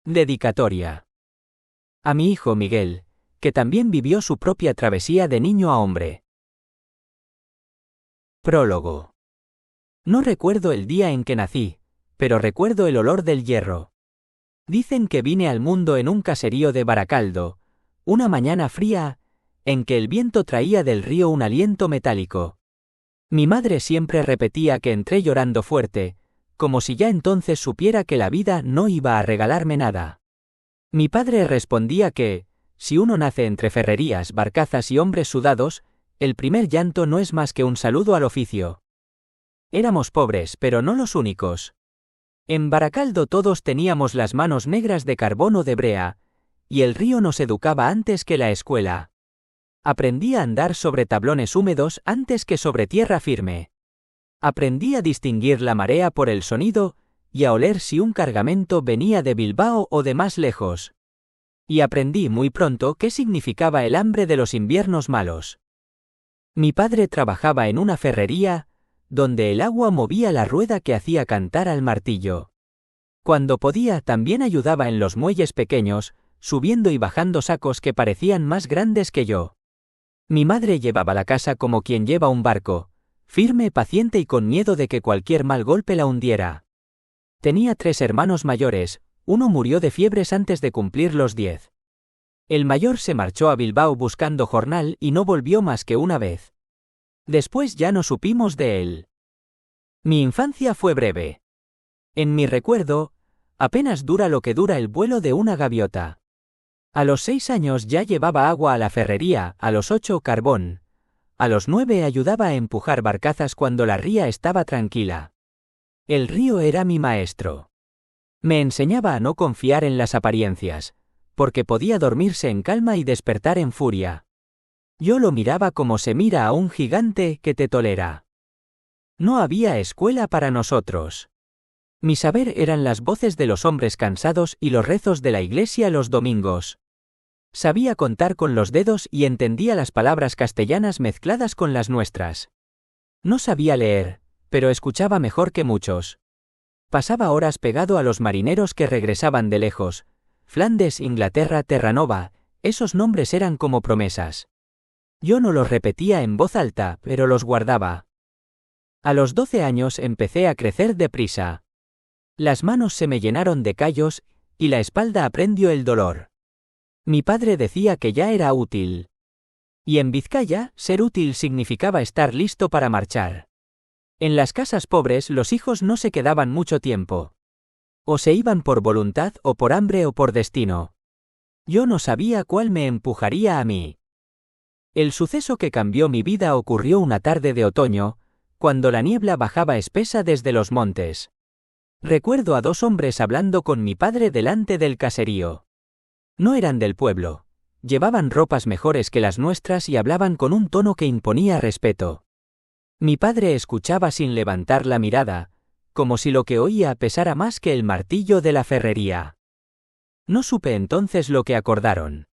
Dedicatoria. A mi hijo Miguel, que también vivió su propia travesía de niño a hombre. Prólogo. No recuerdo el día en que nací, pero recuerdo el olor del hierro. Dicen que vine al mundo en un caserío de Baracaldo, una mañana fría, en que el viento traía del río un aliento metálico. Mi madre siempre repetía que entré llorando fuerte, como si ya entonces supiera que la vida no iba a regalarme nada. Mi padre respondía que, si uno nace entre ferrerías, barcazas y hombres sudados, el primer llanto no es más que un saludo al oficio. Éramos pobres, pero no los únicos. En Baracaldo todos teníamos las manos negras de carbón o de brea, y el río nos educaba antes que la escuela. Aprendí a andar sobre tablones húmedos antes que sobre tierra firme. Aprendí a distinguir la marea por el sonido y a oler si un cargamento venía de Bilbao o de más lejos. Y aprendí muy pronto qué significaba el hambre de los inviernos malos. Mi padre trabajaba en una ferrería, donde el agua movía la rueda que hacía cantar al martillo. Cuando podía, también ayudaba en los muelles pequeños, subiendo y bajando sacos que parecían más grandes que yo. Mi madre llevaba la casa como quien lleva un barco, firme, paciente y con miedo de que cualquier mal golpe la hundiera. Tenía 3 hermanos mayores, uno murió de fiebres antes de cumplir los 10. El mayor se marchó a Bilbao buscando jornal y no volvió más que una vez. Después ya no supimos de él. Mi infancia fue breve. En mi recuerdo, apenas dura lo que dura el vuelo de una gaviota. A los 6 años ya llevaba agua a la ferrería, a los 8 carbón. A los 9 ayudaba a empujar barcazas cuando la ría estaba tranquila. El río era mi maestro. Me enseñaba a no confiar en las apariencias, porque podía dormirse en calma y despertar en furia. Yo lo miraba como se mira a un gigante que te tolera. No había escuela para nosotros. Mi saber eran las voces de los hombres cansados y los rezos de la iglesia los domingos. Sabía contar con los dedos y entendía las palabras castellanas mezcladas con las nuestras. No sabía leer, pero escuchaba mejor que muchos. Pasaba horas pegado a los marineros que regresaban de lejos. Flandes, Inglaterra, Terranova, esos nombres eran como promesas. Yo no los repetía en voz alta, pero los guardaba. A los 12 años empecé a crecer deprisa. Las manos se me llenaron de callos, y la espalda aprendió el dolor. Mi padre decía que ya era útil. Y en Vizcaya, ser útil significaba estar listo para marchar. En las casas pobres los hijos no se quedaban mucho tiempo. O se iban por voluntad o por hambre o por destino. Yo no sabía cuál me empujaría a mí. El suceso que cambió mi vida ocurrió una tarde de otoño, cuando la niebla bajaba espesa desde los montes. Recuerdo a 2 hombres hablando con mi padre delante del caserío. No eran del pueblo. Llevaban ropas mejores que las nuestras y hablaban con un tono que imponía respeto. Mi padre escuchaba sin levantar la mirada, como si lo que oía pesara más que el martillo de la ferrería. No supe entonces lo que acordaron.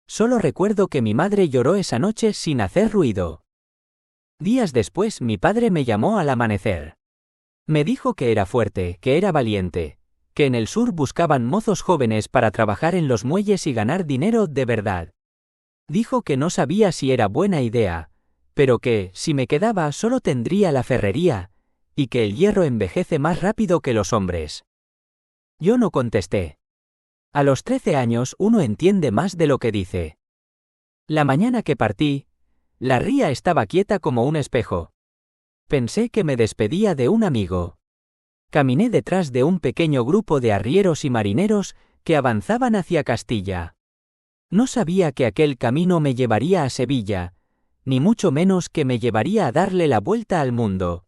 Solo recuerdo que mi madre lloró esa noche sin hacer ruido. Días después mi padre me llamó al amanecer. Me dijo que era fuerte, que era valiente, que en el sur buscaban mozos jóvenes para trabajar en los muelles y ganar dinero de verdad. Dijo que no sabía si era buena idea, pero que, si me quedaba, solo tendría la ferrería, y que el hierro envejece más rápido que los hombres. Yo no contesté. A los 13 años uno entiende más de lo que dice. La mañana que partí, la ría estaba quieta como un espejo. Pensé que me despedía de un amigo. Caminé detrás de un pequeño grupo de arrieros y marineros que avanzaban hacia Castilla. No sabía que aquel camino me llevaría a Sevilla, ni mucho menos que me llevaría a darle la vuelta al mundo.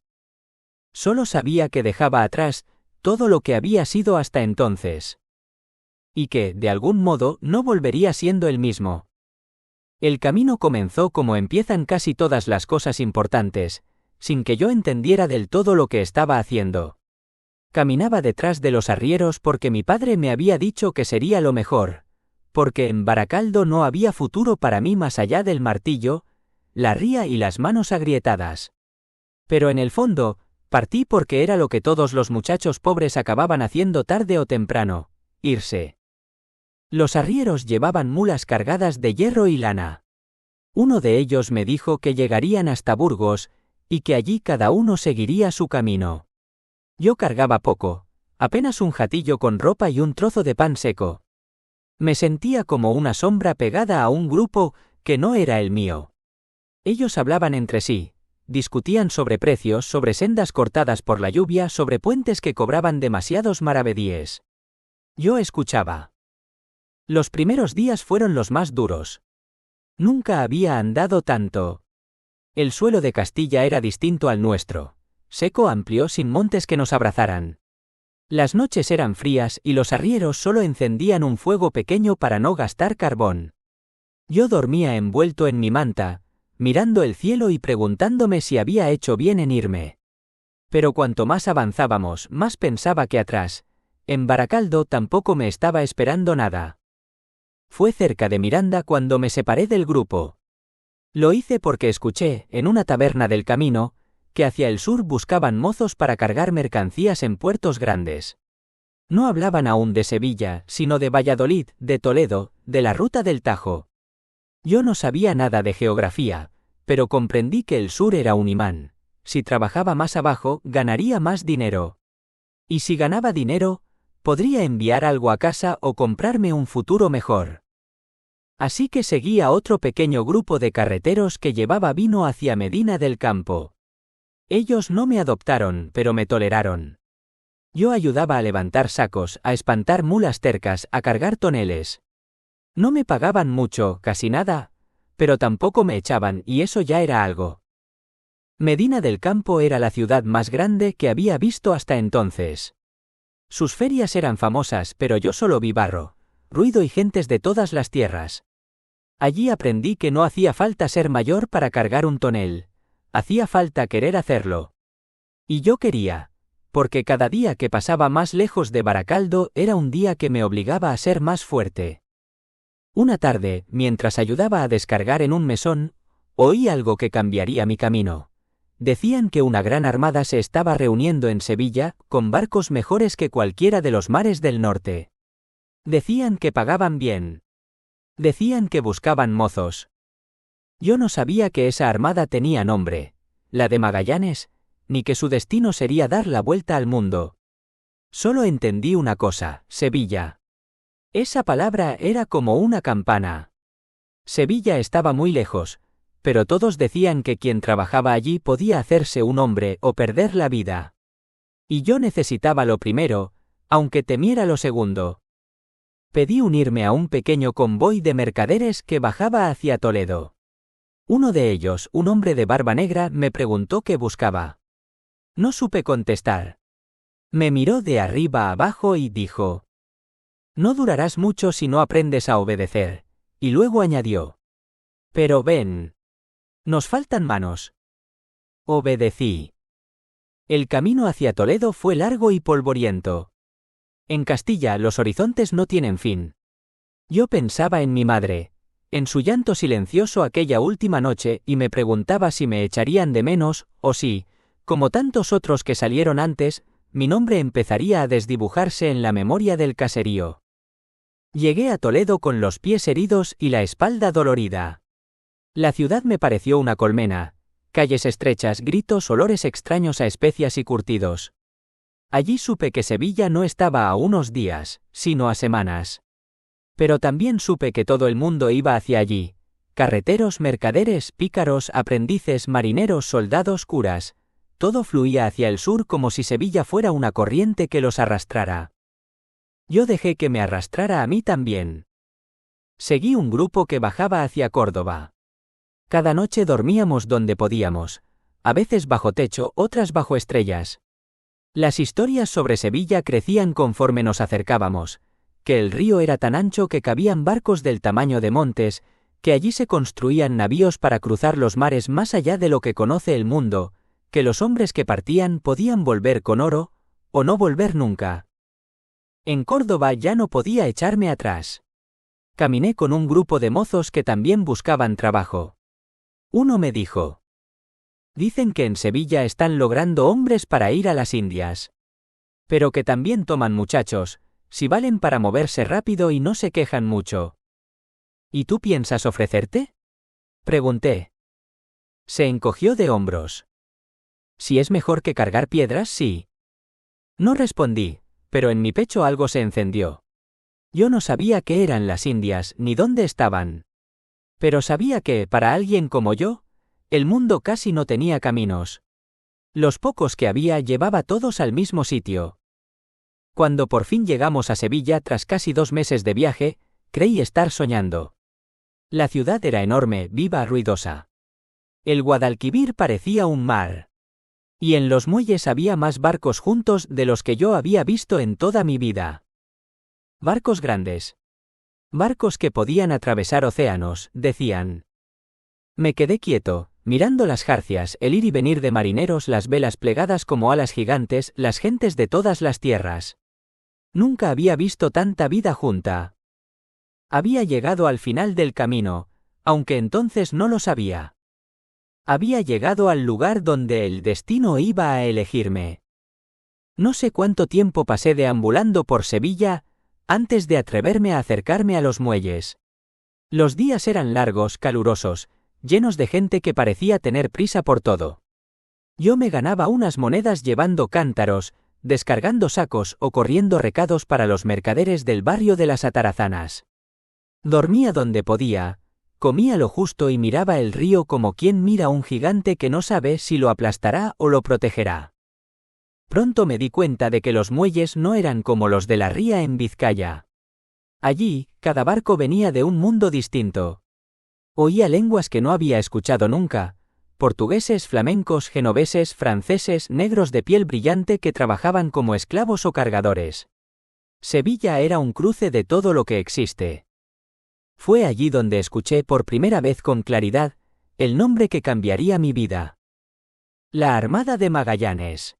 Solo sabía que dejaba atrás todo lo que había sido hasta entonces. Y que, de algún modo, no volvería siendo el mismo. El camino comenzó como empiezan casi todas las cosas importantes, sin que yo entendiera del todo lo que estaba haciendo. Caminaba detrás de los arrieros porque mi padre me había dicho que sería lo mejor, porque en Baracaldo no había futuro para mí más allá del martillo, la ría y las manos agrietadas. Pero en el fondo, partí porque era lo que todos los muchachos pobres acababan haciendo tarde o temprano, irse. Los arrieros llevaban mulas cargadas de hierro y lana. Uno de ellos me dijo que llegarían hasta Burgos, y que allí cada uno seguiría su camino. Yo cargaba poco, apenas un jatillo con ropa y un trozo de pan seco. Me sentía como una sombra pegada a un grupo que no era el mío. Ellos hablaban entre sí, discutían sobre precios, sobre sendas cortadas por la lluvia, sobre puentes que cobraban demasiados maravedíes. Yo escuchaba. Los primeros días fueron los más duros. Nunca había andado tanto. El suelo de Castilla era distinto al nuestro, seco, amplio, sin montes que nos abrazaran. Las noches eran frías y los arrieros solo encendían un fuego pequeño para no gastar carbón. Yo dormía envuelto en mi manta, mirando el cielo y preguntándome si había hecho bien en irme. Pero cuanto más avanzábamos, más pensaba que atrás, en Baracaldo, tampoco me estaba esperando nada. Fue cerca de Miranda cuando me separé del grupo. Lo hice porque escuché, en una taberna del camino, que hacia el sur buscaban mozos para cargar mercancías en puertos grandes. No hablaban aún de Sevilla, sino de Valladolid, de Toledo, de la ruta del Tajo. Yo no sabía nada de geografía, pero comprendí que el sur era un imán. Si trabajaba más abajo, ganaría más dinero. Y si ganaba dinero, podría enviar algo a casa o comprarme un futuro mejor. Así que seguí a otro pequeño grupo de carreteros que llevaba vino hacia Medina del Campo. Ellos no me adoptaron, pero me toleraron. Yo ayudaba a levantar sacos, a espantar mulas tercas, a cargar toneles. No me pagaban mucho, casi nada, pero tampoco me echaban y eso ya era algo. Medina del Campo era la ciudad más grande que había visto hasta entonces. Sus ferias eran famosas, pero yo solo vi barro, ruido y gentes de todas las tierras. Allí aprendí que no hacía falta ser mayor para cargar un tonel, hacía falta querer hacerlo. Y yo quería, porque cada día que pasaba más lejos de Baracaldo era un día que me obligaba a ser más fuerte. Una tarde, mientras ayudaba a descargar en un mesón, oí algo que cambiaría mi camino. Decían que una gran armada se estaba reuniendo en Sevilla, con barcos mejores que cualquiera de los mares del norte. Decían que pagaban bien. Decían que buscaban mozos. Yo no sabía que esa armada tenía nombre, la de Magallanes, ni que su destino sería dar la vuelta al mundo. Solo entendí una cosa, Sevilla. Esa palabra era como una campana. Sevilla estaba muy lejos, pero todos decían que quien trabajaba allí podía hacerse un hombre o perder la vida. Y yo necesitaba lo primero, aunque temiera lo segundo. Pedí unirme a un pequeño convoy de mercaderes que bajaba hacia Toledo. Uno de ellos, un hombre de barba negra, me preguntó qué buscaba. No supe contestar. Me miró de arriba a abajo y dijo: «No durarás mucho si no aprendes a obedecer», y luego añadió: «Pero ven. Nos faltan manos». Obedecí. El camino hacia Toledo fue largo y polvoriento. En Castilla los horizontes no tienen fin. Yo pensaba en mi madre, en su llanto silencioso aquella última noche y me preguntaba si me echarían de menos, o si, como tantos otros que salieron antes, mi nombre empezaría a desdibujarse en la memoria del caserío. Llegué a Toledo con los pies heridos y la espalda dolorida. La ciudad me pareció una colmena, calles estrechas, gritos, olores extraños a especias y curtidos. Allí supe que Sevilla no estaba a unos días, sino a semanas. Pero también supe que todo el mundo iba hacia allí. Carreteros, mercaderes, pícaros, aprendices, marineros, soldados, curas. Todo fluía hacia el sur como si Sevilla fuera una corriente que los arrastrara. Yo dejé que me arrastrara a mí también. Seguí un grupo que bajaba hacia Córdoba. Cada noche dormíamos donde podíamos, a veces bajo techo, otras bajo estrellas. Las historias sobre Sevilla crecían conforme nos acercábamos, que el río era tan ancho que cabían barcos del tamaño de montes, que allí se construían navíos para cruzar los mares más allá de lo que conoce el mundo, que los hombres que partían podían volver con oro, o no volver nunca. En Córdoba ya no podía echarme atrás. Caminé con un grupo de mozos que también buscaban trabajo. Uno me dijo: «Dicen que en Sevilla están logrando hombres para ir a las Indias. Pero que también toman muchachos, si valen para moverse rápido y no se quejan mucho. ¿Y tú piensas ofrecerte? Pregunté. Se encogió de hombros. Si es mejor que cargar piedras, sí. No respondí, pero en mi pecho algo se encendió. Yo no sabía qué eran las Indias ni dónde estaban. Pero sabía que, para alguien como yo, el mundo casi no tenía caminos. Los pocos que había llevaba todos al mismo sitio. Cuando por fin llegamos a Sevilla tras casi 2 meses de viaje, creí estar soñando. La ciudad era enorme, viva, ruidosa. El Guadalquivir parecía un mar. Y en los muelles había más barcos juntos de los que yo había visto en toda mi vida. Barcos grandes. Barcos que podían atravesar océanos, decían. Me quedé quieto, mirando las jarcias, el ir y venir de marineros, las velas plegadas como alas gigantes, las gentes de todas las tierras. Nunca había visto tanta vida junta. Había llegado al final del camino, aunque entonces no lo sabía. Había llegado al lugar donde el destino iba a elegirme. No sé cuánto tiempo pasé deambulando por Sevilla, antes de atreverme a acercarme a los muelles. Los días eran largos, calurosos, llenos de gente que parecía tener prisa por todo. Yo me ganaba unas monedas llevando cántaros, descargando sacos o corriendo recados para los mercaderes del barrio de las Atarazanas. Dormía donde podía, comía lo justo y miraba el río como quien mira a un gigante que no sabe si lo aplastará o lo protegerá. Pronto me di cuenta de que los muelles no eran como los de la ría en Vizcaya. Allí, cada barco venía de un mundo distinto. Oía lenguas que no había escuchado nunca, portugueses, flamencos, genoveses, franceses, negros de piel brillante que trabajaban como esclavos o cargadores. Sevilla era un cruce de todo lo que existe. Fue allí donde escuché por primera vez con claridad el nombre que cambiaría mi vida. La Armada de Magallanes,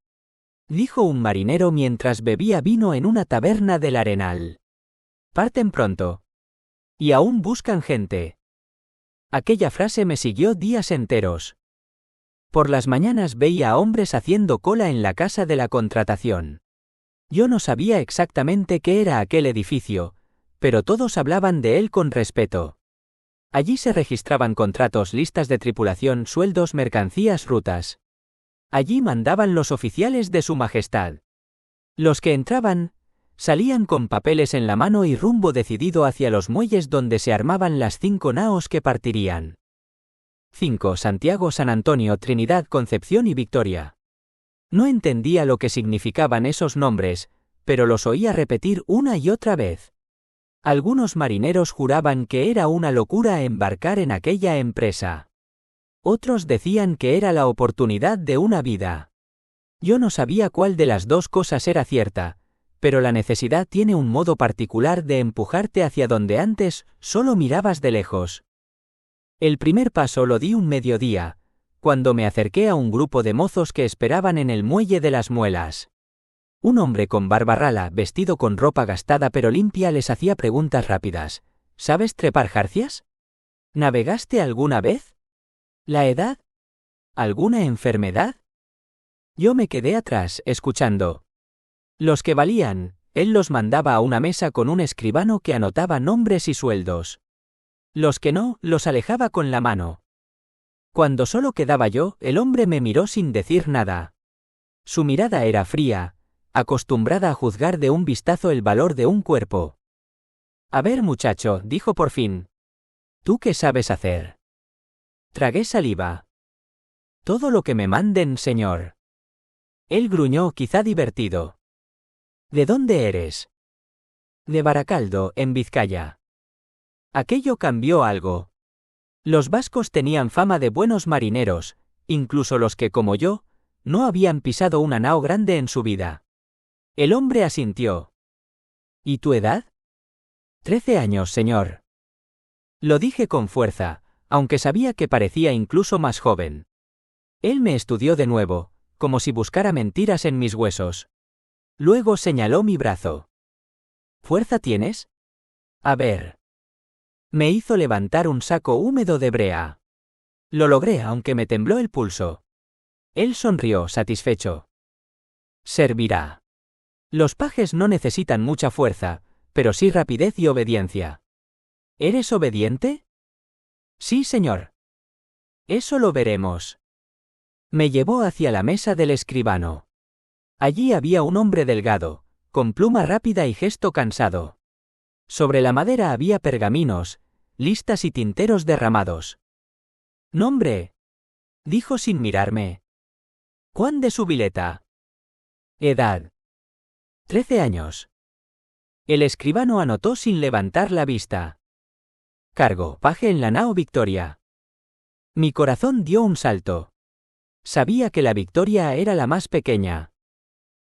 dijo un marinero mientras bebía vino en una taberna del Arenal. Parten pronto. Y aún buscan gente. Aquella frase me siguió días enteros. Por las mañanas veía a hombres haciendo cola en la casa de la contratación. Yo no sabía exactamente qué era aquel edificio, pero todos hablaban de él con respeto. Allí se registraban contratos, listas de tripulación, sueldos, mercancías, rutas. Allí mandaban los oficiales de Su Majestad. Los que entraban, salían con papeles en la mano y rumbo decidido hacia los muelles donde se armaban las 5 naos que partirían. 5. Santiago, San Antonio, Trinidad, Concepción y Victoria. No entendía lo que significaban esos nombres, pero los oía repetir una y otra vez. Algunos marineros juraban que era una locura embarcar en aquella empresa. Otros decían que era la oportunidad de una vida. Yo no sabía cuál de las dos cosas era cierta, pero la necesidad tiene un modo particular de empujarte hacia donde antes solo mirabas de lejos. El primer paso lo di un mediodía, cuando me acerqué a un grupo de mozos que esperaban en el muelle de las Muelas. Un hombre con barba rala, vestido con ropa gastada pero limpia, les hacía preguntas rápidas. ¿Sabes trepar jarcias? ¿Navegaste alguna vez? ¿La edad? ¿Alguna enfermedad? Yo me quedé atrás, escuchando. Los que valían, él los mandaba a una mesa con un escribano que anotaba nombres y sueldos. Los que no, los alejaba con la mano. Cuando solo quedaba yo, el hombre me miró sin decir nada. Su mirada era fría, acostumbrada a juzgar de un vistazo el valor de un cuerpo. A ver, muchacho, dijo por fin. ¿Tú qué sabes hacer? Tragué saliva. Todo lo que me manden, señor. Él gruñó, quizá divertido. ¿De dónde eres? De Baracaldo, en Vizcaya. Aquello cambió algo. Los vascos tenían fama de buenos marineros, incluso los que, como yo, no habían pisado una nao grande en su vida. El hombre asintió. ¿Y tu edad? 13 años, señor. Lo dije con fuerza, aunque sabía que parecía incluso más joven. Él me estudió de nuevo, como si buscara mentiras en mis huesos. Luego señaló mi brazo. ¿Fuerza tienes? A ver. Me hizo levantar un saco húmedo de brea. Lo logré aunque me tembló el pulso. Él sonrió, satisfecho. Servirá. Los pajes no necesitan mucha fuerza, pero sí rapidez y obediencia. ¿Eres obediente? Sí, señor. Eso lo veremos. Me llevó hacia la mesa del escribano. Allí había un hombre delgado, con pluma rápida y gesto cansado. Sobre la madera había pergaminos, listas y tinteros derramados. «Nombre», dijo sin mirarme. «Juan de Subileta». Edad: 13 años. El escribano anotó sin levantar la vista. Cargo: paje en la nao Victoria. Mi corazón dio un salto. Sabía que la Victoria era la más pequeña.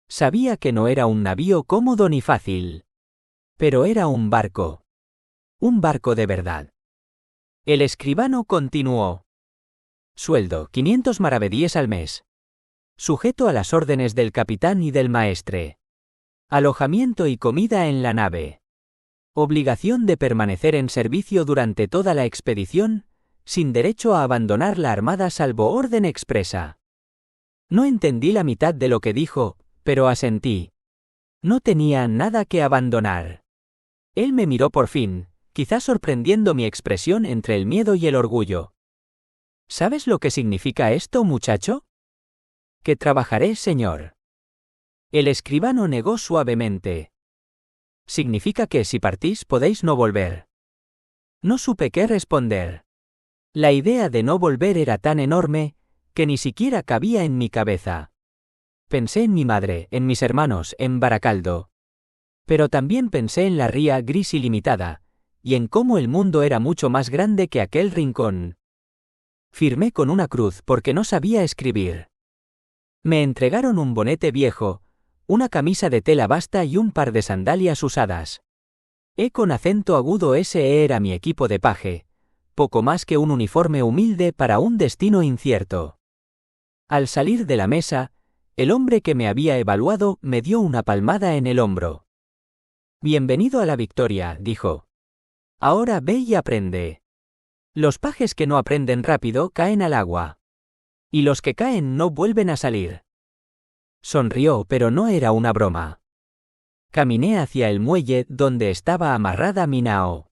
Sabía que no era un navío cómodo ni fácil. Pero era un barco. Un barco de verdad. El escribano continuó. Sueldo: 500 maravedíes al mes. Sujeto a las órdenes del capitán y del maestre. Alojamiento y comida en la nave. Obligación de permanecer en servicio durante toda la expedición, sin derecho a abandonar la armada salvo orden expresa. No entendí la mitad de lo que dijo, pero asentí. No tenía nada que abandonar. Él me miró por fin, quizás sorprendiendo mi expresión entre el miedo y el orgullo. ¿Sabes lo que significa esto, muchacho? Que trabajaré, señor. El escribano negó suavemente. Significa que si partís podéis no volver. No supe qué responder. La idea de no volver era tan enorme, que ni siquiera cabía en mi cabeza. Pensé en mi madre, en mis hermanos, en Baracaldo. Pero también pensé en la ría gris ilimitada, y en cómo el mundo era mucho más grande que aquel rincón. Firmé con una cruz porque no sabía escribir. Me entregaron un bonete viejo, una camisa de tela basta y un par de sandalias usadas. Con acento agudo ese era mi equipo de paje, poco más que un uniforme humilde para un destino incierto. Al salir de la mesa, el hombre que me había evaluado me dio una palmada en el hombro. Bienvenido a la Victoria, dijo. Ahora ve y aprende. Los pajes que no aprenden rápido caen al agua. Y los que caen no vuelven a salir. Sonrió, pero no era una broma. Caminé hacia el muelle donde estaba amarrada mi nao.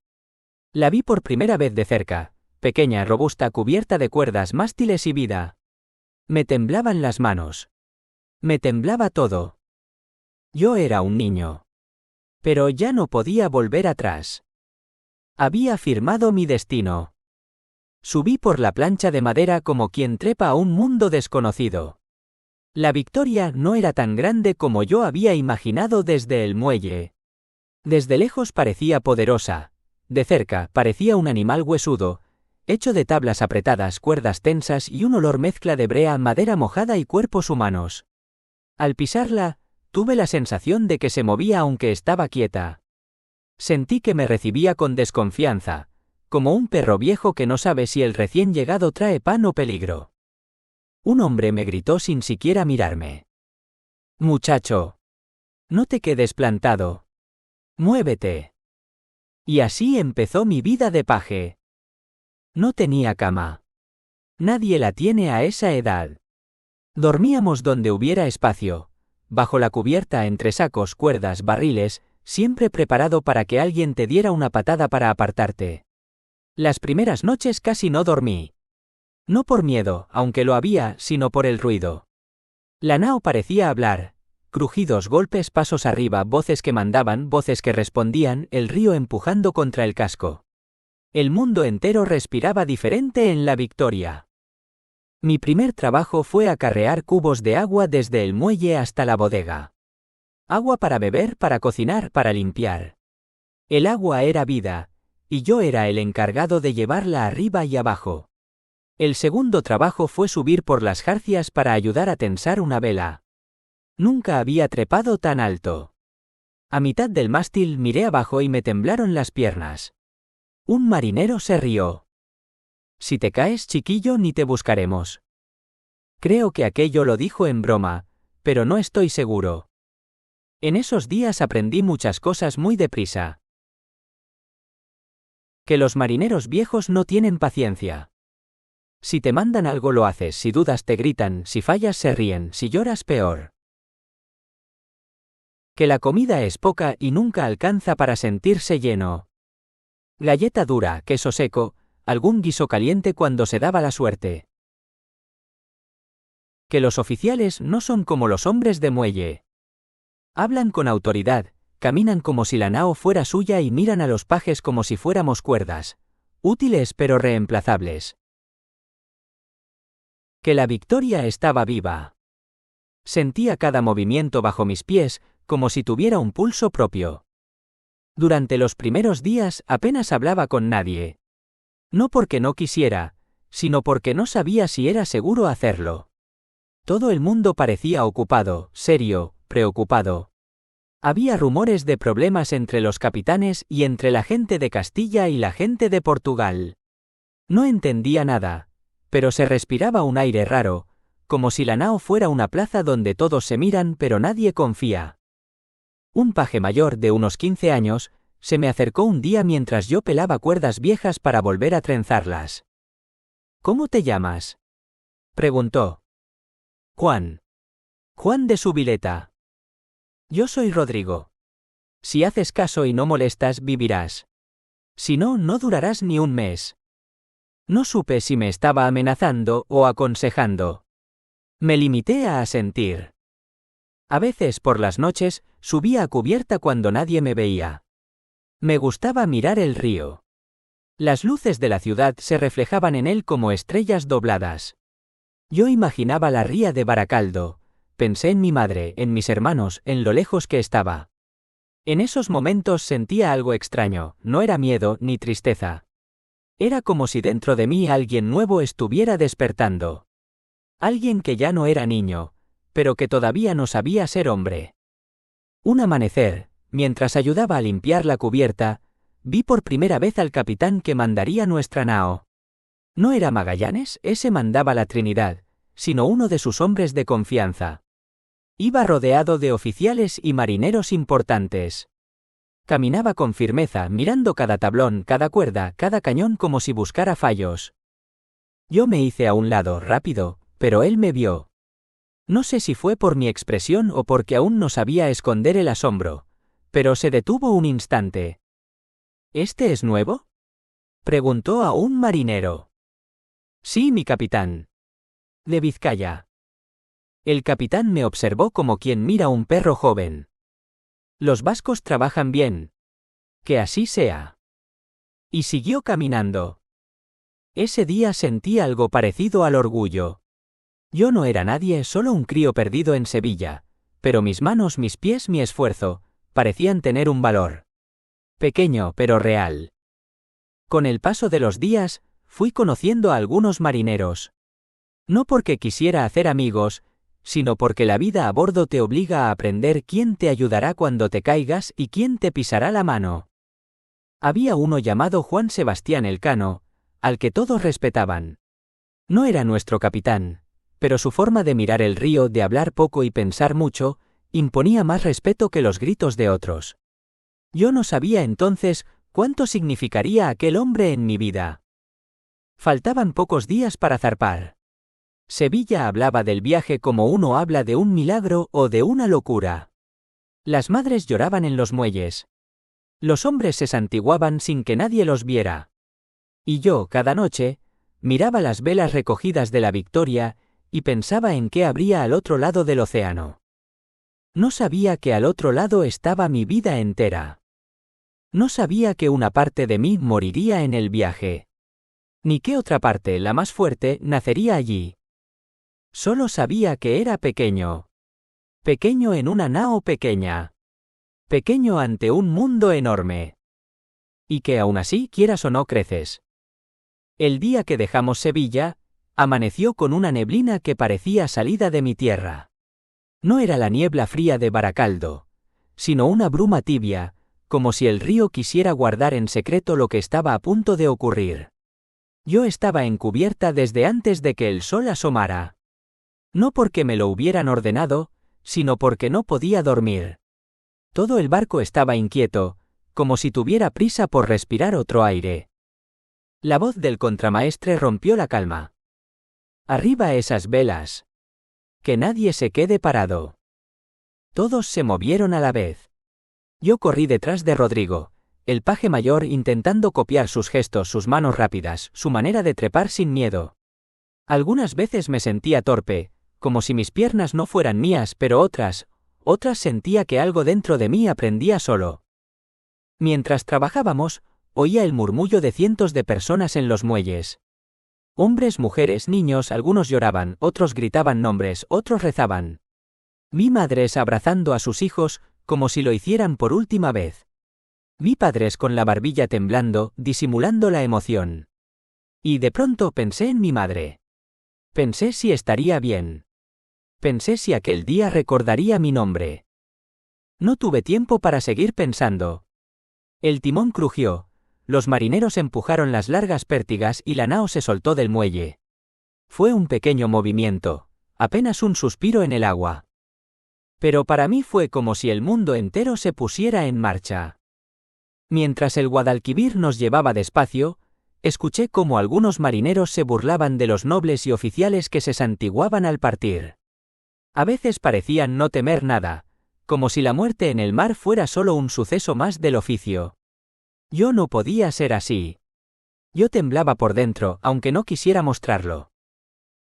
La vi por primera vez de cerca, pequeña, robusta, cubierta de cuerdas, mástiles y vida. Me temblaban las manos. Me temblaba todo. Yo era un niño. Pero ya no podía volver atrás. Había firmado mi destino. Subí por la plancha de madera como quien trepa a un mundo desconocido. La Victoria no era tan grande como yo había imaginado desde el muelle. Desde lejos parecía poderosa, de cerca parecía un animal huesudo, hecho de tablas apretadas, cuerdas tensas y un olor mezcla de brea, madera mojada y cuerpos humanos. Al pisarla, tuve la sensación de que se movía aunque estaba quieta. Sentí que me recibía con desconfianza, como un perro viejo que no sabe si el recién llegado trae pan o peligro. Un hombre me gritó sin siquiera mirarme. Muchacho. No te quedes plantado. Muévete. Y así empezó mi vida de paje. No tenía cama. Nadie la tiene a esa edad. Dormíamos donde hubiera espacio, bajo la cubierta entre sacos, cuerdas, barriles, siempre preparado para que alguien te diera una patada para apartarte. Las primeras noches casi no dormí. No por miedo, aunque lo había, sino por el ruido. La nao parecía hablar, crujidos, golpes, pasos arriba, voces que mandaban, voces que respondían, el río empujando contra el casco. El mundo entero respiraba diferente en la Victoria. Mi primer trabajo fue acarrear cubos de agua desde el muelle hasta la bodega. Agua para beber, para cocinar, para limpiar. El agua era vida, y yo era el encargado de llevarla arriba y abajo. El segundo trabajo fue subir por las jarcias para ayudar a tensar una vela. Nunca había trepado tan alto. A mitad del mástil miré abajo y me temblaron las piernas. Un marinero se rió. Si te caes, chiquillo, ni te buscaremos. Creo que aquello lo dijo en broma, pero no estoy seguro. En esos días aprendí muchas cosas muy deprisa. Que los marineros viejos no tienen paciencia. Si te mandan algo lo haces, si dudas te gritan, si fallas se ríen, si lloras peor. Que la comida es poca y nunca alcanza para sentirse lleno. Galleta dura, queso seco, algún guiso caliente cuando se daba la suerte. Que los oficiales no son como los hombres de muelle. Hablan con autoridad, caminan como si la nao fuera suya y miran a los pajes como si fuéramos cuerdas, útiles pero reemplazables. Que la victoria estaba viva. Sentía cada movimiento bajo mis pies, como si tuviera un pulso propio. Durante los primeros días apenas hablaba con nadie. No porque no quisiera, sino porque no sabía si era seguro hacerlo. Todo el mundo parecía ocupado, serio, preocupado. Había rumores de problemas entre los capitanes y entre la gente de Castilla y la gente de Portugal. No entendía nada, pero se respiraba un aire raro, como si la nao fuera una plaza donde todos se miran pero nadie confía. Un paje mayor de unos 15 años se me acercó un día mientras yo pelaba cuerdas viejas para volver a trenzarlas. ¿Cómo te llamas?, preguntó. Juan. Juan de Subileta. Yo soy Rodrigo. Si haces caso y no molestas, vivirás. Si no, no durarás ni un mes. No supe si me estaba amenazando o aconsejando. Me limité a asentir. A veces por las noches subía a cubierta cuando nadie me veía. Me gustaba mirar el río. Las luces de la ciudad se reflejaban en él como estrellas dobladas. Yo imaginaba la ría de Baracaldo, pensé en mi madre, en mis hermanos, en lo lejos que estaba. En esos momentos sentía algo extraño, no era miedo ni tristeza. Era como si dentro de mí alguien nuevo estuviera despertando. Alguien que ya no era niño, pero que todavía no sabía ser hombre. Un amanecer, mientras ayudaba a limpiar la cubierta, vi por primera vez al capitán que mandaría nuestra nao. No era Magallanes, ese mandaba la Trinidad, sino uno de sus hombres de confianza. Iba rodeado de oficiales y marineros importantes. Caminaba con firmeza, mirando cada tablón, cada cuerda, cada cañón como si buscara fallos. Yo me hice a un lado, rápido, pero él me vio. No sé si fue por mi expresión o porque aún no sabía esconder el asombro, pero se detuvo un instante. ¿Este es nuevo?, preguntó a un marinero. Sí, mi capitán. De Vizcaya. El capitán me observó como quien mira a un perro joven. Los vascos trabajan bien. Que así sea. Y siguió caminando. Ese día sentí algo parecido al orgullo. Yo no era nadie, solo un crío perdido en Sevilla, pero mis manos, mis pies, mi esfuerzo, parecían tener un valor. Pequeño, pero real. Con el paso de los días, fui conociendo a algunos marineros. No porque quisiera hacer amigos, sino porque la vida a bordo te obliga a aprender quién te ayudará cuando te caigas y quién te pisará la mano. Había uno llamado Juan Sebastián Elcano, al que todos respetaban. No era nuestro capitán, pero su forma de mirar el río, de hablar poco y pensar mucho, imponía más respeto que los gritos de otros. Yo no sabía entonces cuánto significaría aquel hombre en mi vida. Faltaban pocos días para zarpar. Sevilla hablaba del viaje como uno habla de un milagro o de una locura. Las madres lloraban en los muelles. Los hombres se santiguaban sin que nadie los viera. Y yo, cada noche, miraba las velas recogidas de la Victoria y pensaba en qué habría al otro lado del océano. No sabía que al otro lado estaba mi vida entera. No sabía que una parte de mí moriría en el viaje. Ni que otra parte, la más fuerte, nacería allí. Solo sabía que era pequeño. Pequeño en una nao pequeña. Pequeño ante un mundo enorme. Y que aún así, quieras o no, creces. El día que dejamos Sevilla, amaneció con una neblina que parecía salida de mi tierra. No era la niebla fría de Baracaldo, sino una bruma tibia, como si el río quisiera guardar en secreto lo que estaba a punto de ocurrir. Yo estaba en cubierta desde antes de que el sol asomara. No porque me lo hubieran ordenado, sino porque no podía dormir. Todo el barco estaba inquieto, como si tuviera prisa por respirar otro aire. La voz del contramaestre rompió la calma. Arriba esas velas. Que nadie se quede parado. Todos se movieron a la vez. Yo corrí detrás de Rodrigo, el paje mayor, intentando copiar sus gestos, sus manos rápidas, su manera de trepar sin miedo. Algunas veces me sentía torpe, como si mis piernas no fueran mías, pero otras sentía que algo dentro de mí aprendía solo. Mientras trabajábamos, oía el murmullo de cientos de personas en los muelles. Hombres, mujeres, niños, algunos lloraban, otros gritaban nombres, otros rezaban. Vi madres abrazando a sus hijos, como si lo hicieran por última vez. Vi padres con la barbilla temblando, disimulando la emoción. Y de pronto pensé en mi madre. Pensé si estaría bien. Pensé si aquel día recordaría mi nombre. No tuve tiempo para seguir pensando. El timón crujió, los marineros empujaron las largas pértigas y la nao se soltó del muelle. Fue un pequeño movimiento, apenas un suspiro en el agua. Pero para mí fue como si el mundo entero se pusiera en marcha. Mientras el Guadalquivir nos llevaba despacio, escuché cómo algunos marineros se burlaban de los nobles y oficiales que se santiguaban al partir. A veces parecían no temer nada, como si la muerte en el mar fuera solo un suceso más del oficio. Yo no podía ser así. Yo temblaba por dentro, aunque no quisiera mostrarlo.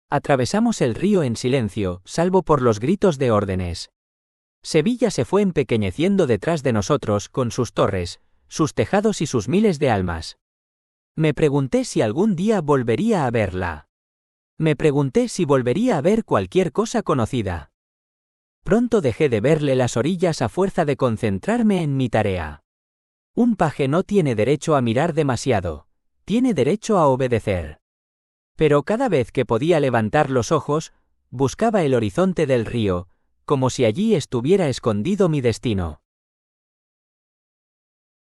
Atravesamos el río en silencio, salvo por los gritos de órdenes. Sevilla se fue empequeñeciendo detrás de nosotros, con sus torres, sus tejados y sus miles de almas. Me pregunté si algún día volvería a verla. Me pregunté si volvería a ver cualquier cosa conocida. Pronto dejé de verle las orillas a fuerza de concentrarme en mi tarea. Un paje no tiene derecho a mirar demasiado, tiene derecho a obedecer. Pero cada vez que podía levantar los ojos, buscaba el horizonte del río, como si allí estuviera escondido mi destino.